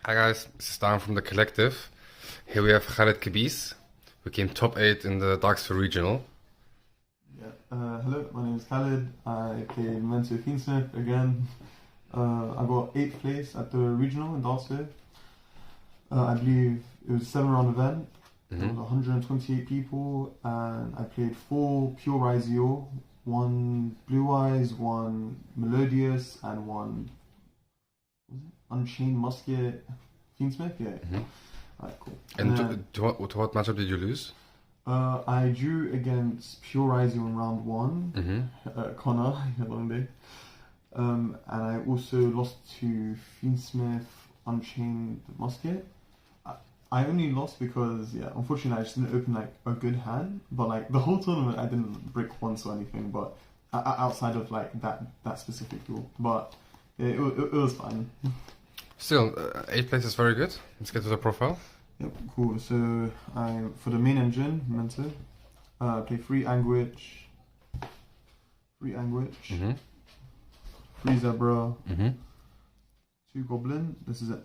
Hi guys, this is Dan from the collective. Here we have Khaled Kbies, who came top 8 in the Darksphere Regional. Hello, my name is Khaled. I played Memento Fiendsmith again. I got 8th place at the regional in Darksphere. I believe it was a 7-round event. There was 128 people, and I played 4 Pure Izio, 1 Blue Eyes, 1 Melodious, and 1 Unchained Musket Fiendsmith. Yeah. Alright, cool. And to what matchup did you lose? I drew against Pure Izio in round 1. Connor, a long day. And I also lost to Fiendsmith Unchained Musket. I only lost because, unfortunately I just didn't open like a good hand. But like the whole tournament I didn't brick once or anything, but outside of like that specific rule. But it was fine. Still, 8th place is very good. Let's get to the profile. Yep, cool. So for the main engine, Memento, play 3 Anguish, 3 Zebra, 2 Goblin.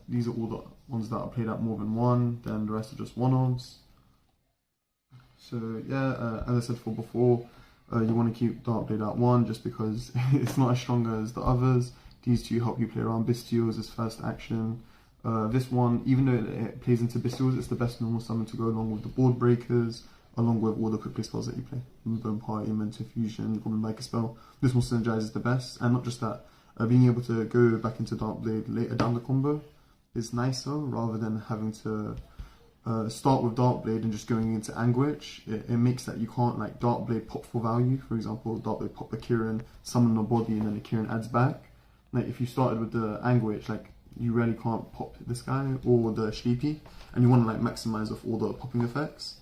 These are all the ones that are played at more than 1. Then the rest are just 1-offs. So as I said before, you want to keep Darkblade at 1 just because it's not as strong as the others. These 2 help you play around Bestials as first action. This one, even though it plays into Bestials, it's the best normal summon to go along with the board breakers, along with all the quick play spells that you play. Bone Party, Memento Fusion, Goblin Biker spell. This one synergizes the best, and not just that, being able to go back into Darkblade later down the combo is nicer rather than having to start with Darkblade and just going into Anguish. It makes that you can't like Darkblade pop for value. For example, Darkblade pop a Kieran, summon a body, and then the Kieran adds back. Like if you started with the Anguish, like you really can't pop this guy or the Sleepy, and you want to like maximize off all the popping effects.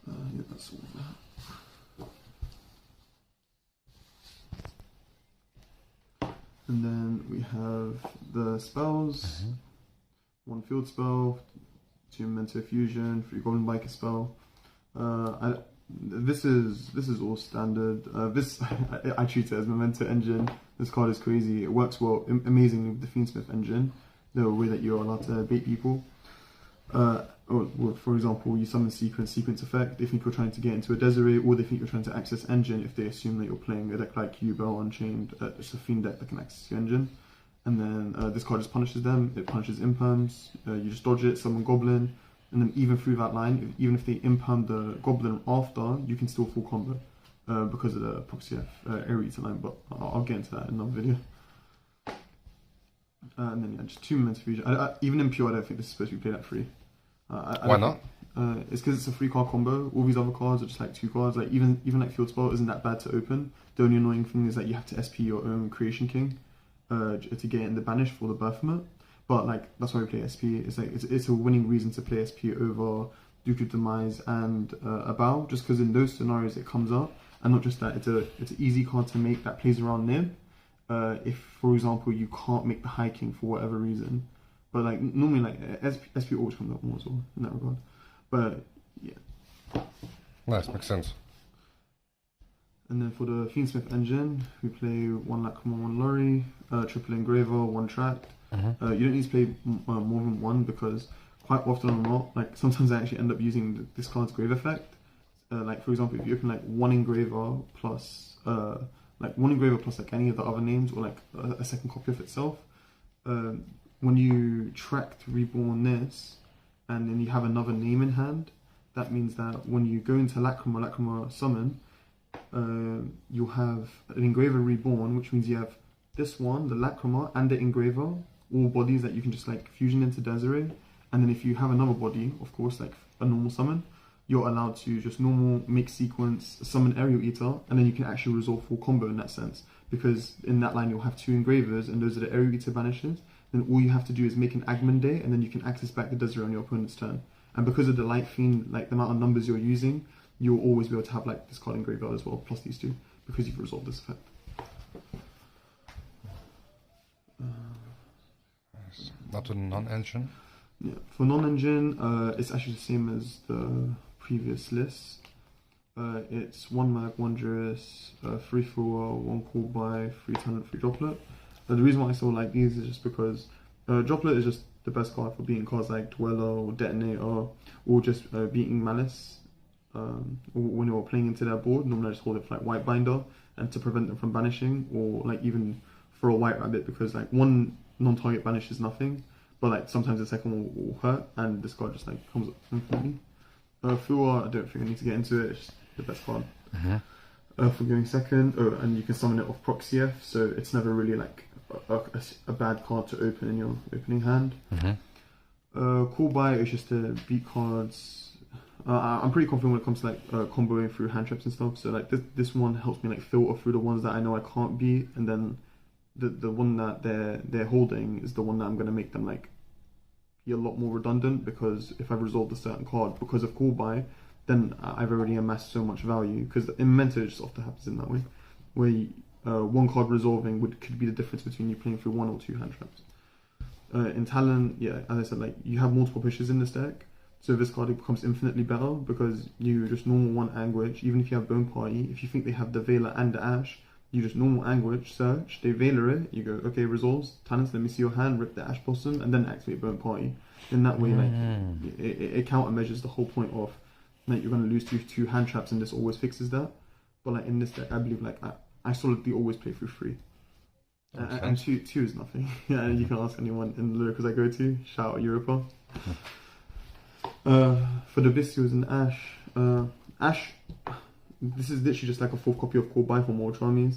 That's all that. And then we have the spells. 1 field spell, 2 Memento Fusion, 3 Golden Biker spell. This is all standard. This I treat it as Memento engine. This card is crazy. It works well, amazingly with the Fiendsmith engine. The way that you're allowed to bait people. Or for example, you summon sequence effect. They think you're trying to get into a Desiree, or they think you're trying to access engine if they assume that you're playing a deck like Yubel Unchained. It's a Fiend deck that can access your engine. And then this card just punishes them. It punishes imperms. You just dodge it, summon Goblin. And then even through that line, even if they imperm the Goblin after, you can still full combo because of the Proxy F Air Eater line, but I'll get into that in another video. And then just 2 Memento Fusion. Even in Pure, I don't think this is supposed to be played at 3. Why not? It's because it's a 3-card combo. All these other cards are just like 2 cards. Like even like Field Spell isn't that bad to open. The only annoying thing is that you have to SP your own Creation King to get in the banish for the Birthment. But like that's why we play SP. It's like it's a winning reason to play SP over Duke of Demise and a Bow, just because in those scenarios it comes up, and not just that, it's an easy card to make that plays around Nib. If for example you can't make the High King for whatever reason, but like normally like SP always comes up more as well in that regard. But yeah. Nice, makes sense. And then for the Fiendsmith engine, we play 1 Lacrimal, 1 Lorry, triple Engraver, 1 Tract. You don't need to play more than 1 because quite often or not, like sometimes I actually end up using this card's Grave effect. Like for example, if you open like 1 Engraver plus like any of the other names or like a second copy of itself, when you Tract Reborn this and then you have another name in hand, that means that when you go into Lacrimal summon, you'll have an Engraver Reborn, which means you have this one, the Lacrimal, and the Engraver, all bodies that you can just like fusion into Desiree. And then if you have another body, of course, like a normal summon, you're allowed to just normal make sequence, summon Aerial Eater, and then you can actually resolve full combo in that sense. Because in that line you'll have 2 Engravers, and those are the Aerial Eater banishes. Then all you have to do is make an Agman Day, and then you can access back the Desiree on your opponent's turn. And because of the Light Fiend, like the amount of numbers you're using, you'll always be able to have like this card in graveyard as well, plus these 2, because you've resolved this effect. Not to non-engine? Yeah, for non-engine, it's actually the same as the previous list. It's 1 Mag, 1 Juris, 3 Thrower, 1 Call By, 3 Talent, 3 Droplet. The reason why I still like these is just because Droplet is just the best card for beating cards like Dweller or Detonator, or just beating Malice. When you're playing into their board, normally I just hold it for like White Binder and to prevent them from banishing, or like even for a White Rabbit, because like one non-target banish is nothing, but like sometimes the second one will hurt, and this card just like comes up infinitely. Fua, I don't think I need to get into it. It's just the best card. For going second. And you can summon it off Proxy F, so it's never really like a bad card to open in your opening hand. Kbies is just to beat cards. I'm pretty confident when it comes to like comboing through hand traps and stuff. So like this one helps me like filter through the ones that I know I can't beat, and then the one that they're holding is the one that I'm gonna make them like be a lot more redundant, because if I've resolved a certain card because of Kbies, then I've already amassed so much value. Because in Memento it just often happens in that way, where one card resolving could be the difference between you playing through 1 or 2 hand traps. In Talon, yeah, as I said, like you have multiple pushes in this deck, so this card becomes infinitely better because you just normal 1 Anguish. Even if you have Bone Party, if you think they have the Veiler and the Ash, you just normal Anguish, search, they Veiler it, you go, okay, resolves, Talents, let me see your hand, rip the Ash Blossom, and then activate Bone Party. In that way, like, it countermeasures the whole point of, like, you're going to lose two hand traps, and this always fixes that. But, like, in this deck, I believe, like, I solidly always play through 3. And 2 is nothing. Yeah, you can ask anyone in the locals I go to, shout out Europa. For the Bestials and Ash, this is literally just like a 4th copy of Kbies for Molcharmies,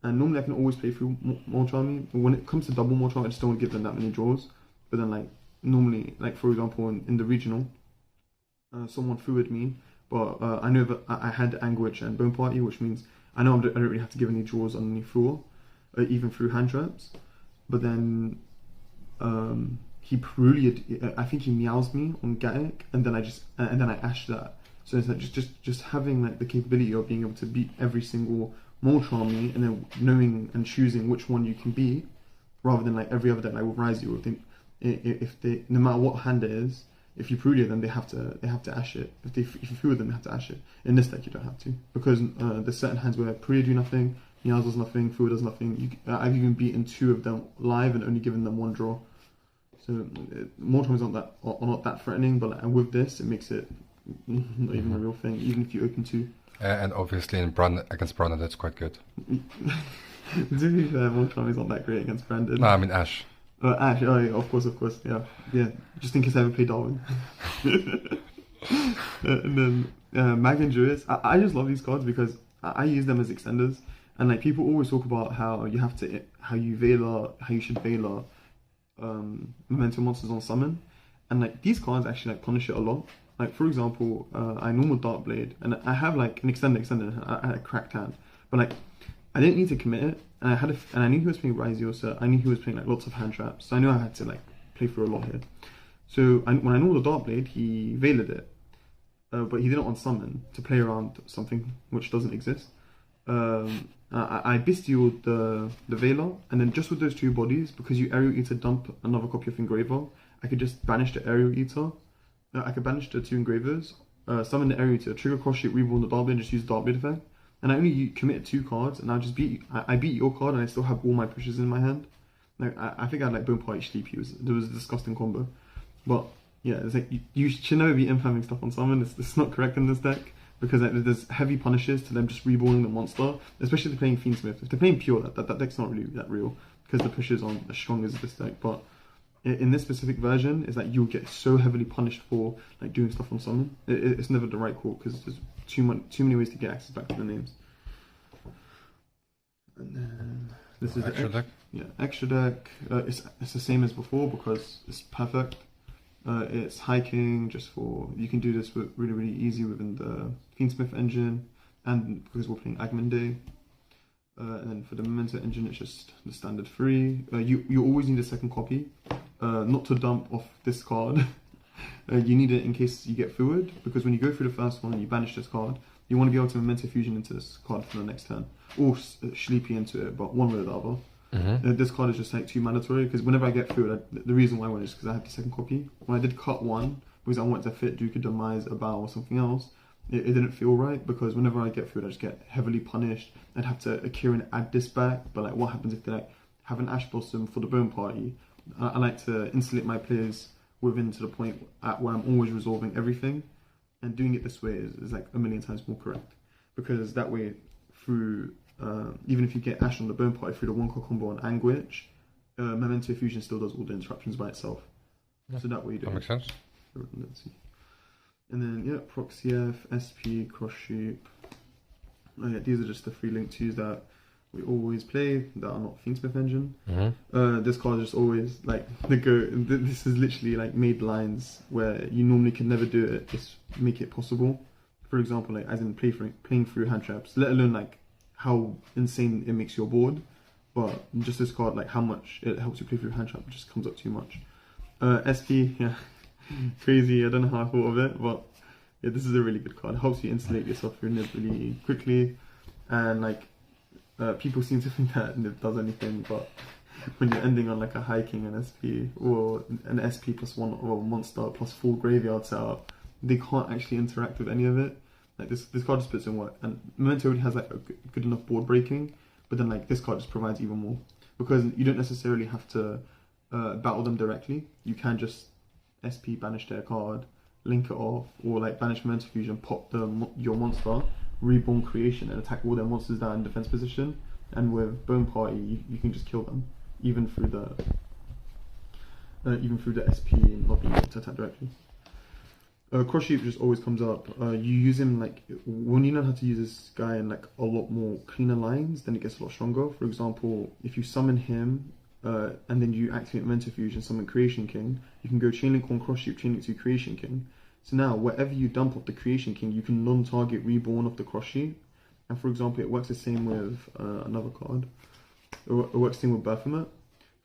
and normally I can always play through Molcharmy, but when it comes to double Molcharmy, I just don't want to give them that many draws. But then like normally, like for example in the regional, someone threw me, but I know that I had Anguish and Bone Party, which means I know I don't really have to give any draws on any Fua, even through hand traps. But then he I think he meows me on Gatic, and then I ash that. So it's like just having like the capability of being able to beat every single Molcharmy, and then knowing and choosing which one you can beat, rather than like every other deck like with Rise You. If they no matter what hand it is, if you Prulia them, they have to ash it. If you Fua them, they have to ash it. In this deck, you don't have to, because there's certain hands where Prulia do nothing, Meows does nothing, Fua does nothing. I've even beaten 2 of them live and only given them 1 draw. So Molcharmies are not that threatening, but like, with this, it makes it not even a real thing, even if you open 2. And obviously against Brandon, that's quite good. To be fair, Molcharmies not that great against Brandon. No, I mean Ash. Ash, oh yeah, of course, yeah. Just in case I ever play Darwin. And then Mag and Druids, I just love these cards because I use them as extenders, and like people always talk about how you should Veiler Memento monsters on summon, and like these cards actually like punish it a lot. Like for example, I normal Dark Blade, and I have like an extender. I had a cracked hand, but like I didn't need to commit it, and I knew he was playing Rise, so I knew he was playing like lots of hand traps, so I knew I had to like play through a lot here. So when I know the Dark Blade, he Veilered it, but he didn't on summon to play around something which doesn't exist. I bestialed the Veiler, and then just with those 2 bodies, because you Aerial Eater dump another copy of Engraver, I could just banish the Aerial Eater. I could banish the 2 Engravers, summon the Aerial Eater, trigger Cross Shape, reborn the Dark Blade, and just use Dark Blade effect. And I only committed 2 cards, and I just beat. I beat your card, and I still have all my pushes in my hand. Like I think I had like Bone Party Sleepy. There was a disgusting combo, but yeah, it's like you should never be infamming stuff on summon. It's not correct in this deck, because like, there's heavy punishes to them just reborning the monster, especially if they're playing Fiendsmith. If they're playing Pure, that deck's not really that real, because the pushes aren't as strong as this deck. But in this specific version, is that you'll get so heavily punished for like doing stuff on summon. It's never the right call, because there's too many ways to get access back to the names. And then this is extra deck. Yeah, extra deck. It's the same as before because it's perfect. It's hiking just for you can do this really easy within the Fiendsmith engine, and because we're playing Agman Day. And then for the Memento engine, it's just the standard 3. You always need a second copy, not to dump off this card. You need it in case you get forward, because when you go through the first one and you banish this card, you want to be able to Memento Fusion into this card for the next turn, or Sleepy into it, but one way or the other. This card is just like too mandatory, because whenever I get through it, the reason why I went is because I have the second copy. When I did cut 1, because I wanted to fit Duke of Demise, a Bow, or something else, it didn't feel right, because whenever I get through it, I just get heavily punished. I'd have to Akiran add this back, but like what happens if they like have an Ash Blossom for the Bone Party, I like to insulate my players within to the point at where I'm always resolving everything, and doing it this way is like a million times more correct, because that way through even if you get Ash on the Bone Party through the one card combo on Anguish, Memento Fusion still does all the interruptions by itself. So that way you That makes sense. redundancy. And then yeah, Proxy F, SP, Cross Sheep. Oh, yeah, these are just the 3 link 2s that we always play that are not Fiendsmith Engine. This card is just always like the go. This is literally like made lines where you normally can never do it, just make it possible. For example, like as in playing through hand traps, let alone like how insane it makes your board, but just this card, like how much it helps you play through hand trap, just comes up too much. SP, yeah, crazy. I don't know how I thought of it, but yeah, this is a really good card. It helps you insulate yourself through nib really quickly, and like people seem to think that nib does anything, but when you're ending on like a hiking an SP or an SP plus 1 or a monster plus full graveyard setup, they can't actually interact with any of it. Like this card just puts in work, and Memento already has like a good enough board breaking, but then like this card just provides even more, because you don't necessarily have to battle them directly. You can just SP banish their card, link it off, or like banish Memento Fusion, pop your monster, reborn creation, and attack all their monsters that are in defense position. And with Bone Party, you can just kill them, even through the SP not being able to attack directly. Cross Sheep just always comes up. You use him like when you know how to use this guy in like a lot more cleaner lines, then it gets a lot stronger. For example, if you summon him and then you activate Memento Fusion, summon Creation King, you can go Chainlink on Cross Sheep, Chainlink to Creation King. So now wherever you dump off the Creation King, you can non-target Reborn off the Cross Sheep. And for example, it works the same with another card. It works the same with Baphomet.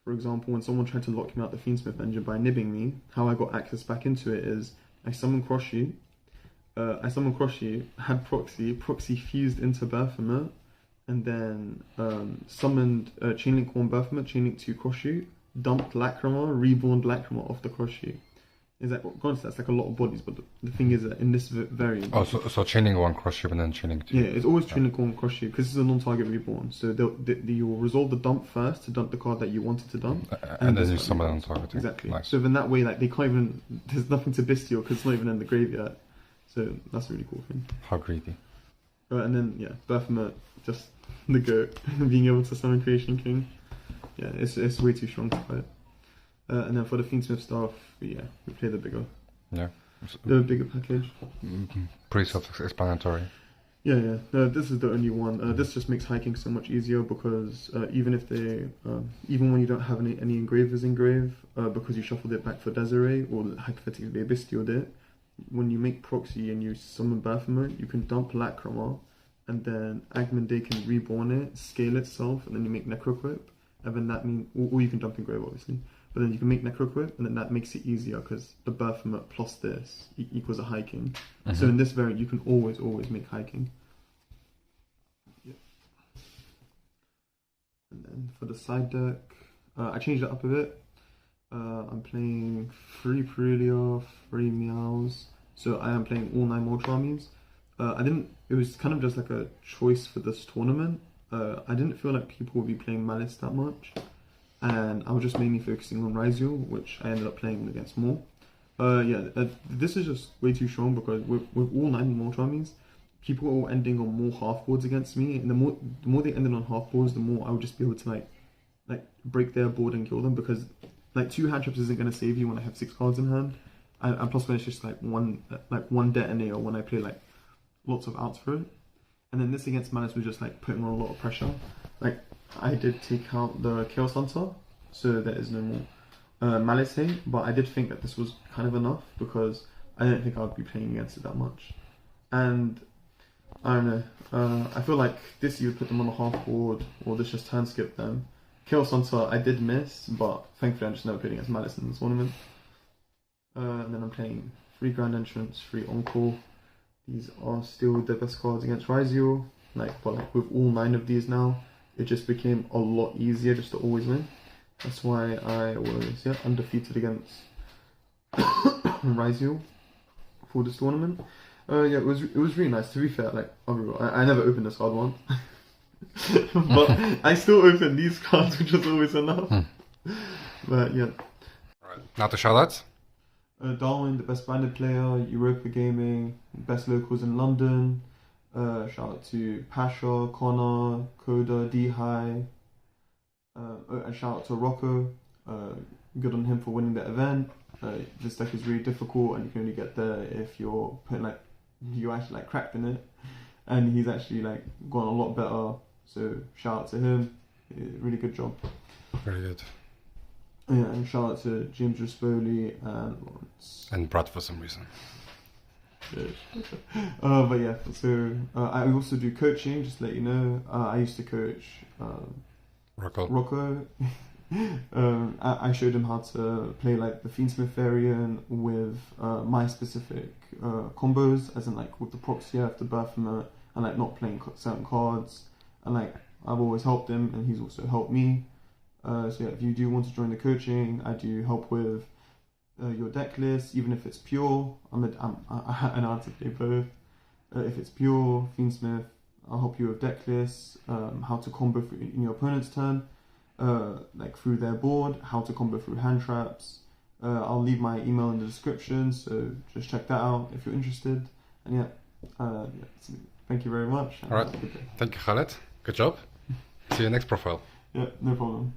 For example, when someone tried to lock me out the Fiendsmith Engine by nibbing me, how I got access back into it is I summoned Cross Sheep, had Proxy fused into Baphomet, and then summoned Chainlink 1 Baphomet, Chainlink 2 Cross Sheep, dumped Lacrima, reborned Lacrima off the Cross Sheep. Is that honestly, that's like a lot of bodies, but the thing is that in this variant... Oh, so chaining 1 Cross Sheep and then chaining 2. Yeah, it's always Chainlink 1 Cross Sheep, because this is a non-target reborn, so you'll resolve the dump first to dump the card that you wanted to dump. And then you summon it on target. Exactly. Nice. So in that way, like they can't even... There's nothing to bestial, because it's not even in the grave yet. So that's a really cool thing. How greedy. And then, yeah, Baphomet, just the goat, being able to summon Creation King. Yeah, it's way too strong to fight. And then for the Fiendsmith stuff, yeah, we play the bigger package. Pretty self-explanatory. Yeah. This is the only one. This just makes hiking so much easier, because even when you don't have any engravers engrave, because you shuffled it back for Desiree, or hypothetically Bestialed it, when you make Proxy and you summon Baphomet, you can dump Lacrima, and then Agmande can reborn it, scale itself, and then you make Necroquip, and then that means, or you can dump engrave obviously. But then you can make Necroquip, and then that makes it easier, because the Baphomet plus this equals a hiking. So in this variant, you can always make hiking. Yeah. And then for the side deck, I changed it up a bit. I'm playing 3 Perelia, 3 Meows. So I am playing all 9 Ultra Armies. It was kind of just like a choice for this tournament. I didn't feel like people would be playing Malice that much. And I was just mainly focusing on Ryziel, which I ended up playing against more. This is just way too strong, because with all 9 Ultra Armies, people are all ending on more half boards against me, and the more they ended on half boards, the more I would just be able to like break their board and kill them, because like 2 hand traps isn't gonna save you when I have 6 cards in hand, and plus when it's just like one detonator when I play like lots of outs for it. And then this against Malice was just like putting on a lot of pressure. Like I did take out the Chaos Hunter, so there is no more Malice hate, but I did think that this was kind of enough, because I didn't think I would be playing against it that much. And I don't know, I feel like this you would put them on a half board, or this just turn skip them. Chaos Hunter I did miss, but thankfully I just never played against Malice in this tournament. And then I'm playing 3 Grand Entrance, 3 Encore. These are still the best cards against Ryziel. But with all 9 of these now, it just became a lot easier just to always win. That's why I was undefeated against Ryziel for this tournament. It was really nice. To be fair, I never opened this card once, but I still opened these cards, which was always enough. But yeah. Right. Now to shoutouts. Darwin, the best banded player, Europa Gaming, best locals in London. Shout out to Pasha, Connor, Coda, D-High. And shout out to Rocco. Good on him for winning the event. This deck is really difficult, and you can only get there if you're putting you actually cracked in it. And he's actually gone a lot better. So shout out to him. Really good job. Very good. Yeah, and shout out to James Rispoli and Lawrence. And Brad for some reason. But yeah, so I also do coaching, just to let you know. I used to coach Rocco. I showed him how to play the Fiendsmith variant with my specific combos, as in with the proxy after Baphomet, and not playing certain cards. And I've always helped him, and he's also helped me. So yeah, if you do want to join the coaching, I do help with your deck list, even if it's pure. I know how to play both. If it's pure Fiendsmith, I'll help you with deck lists, how to combo in your opponent's turn, through their board, how to combo through hand traps. I'll leave my email in the description, so just check that out if you're interested. And yeah, thank you very much. All right, thank you, Khaled. Good job. See you next profile. Yeah, no problem.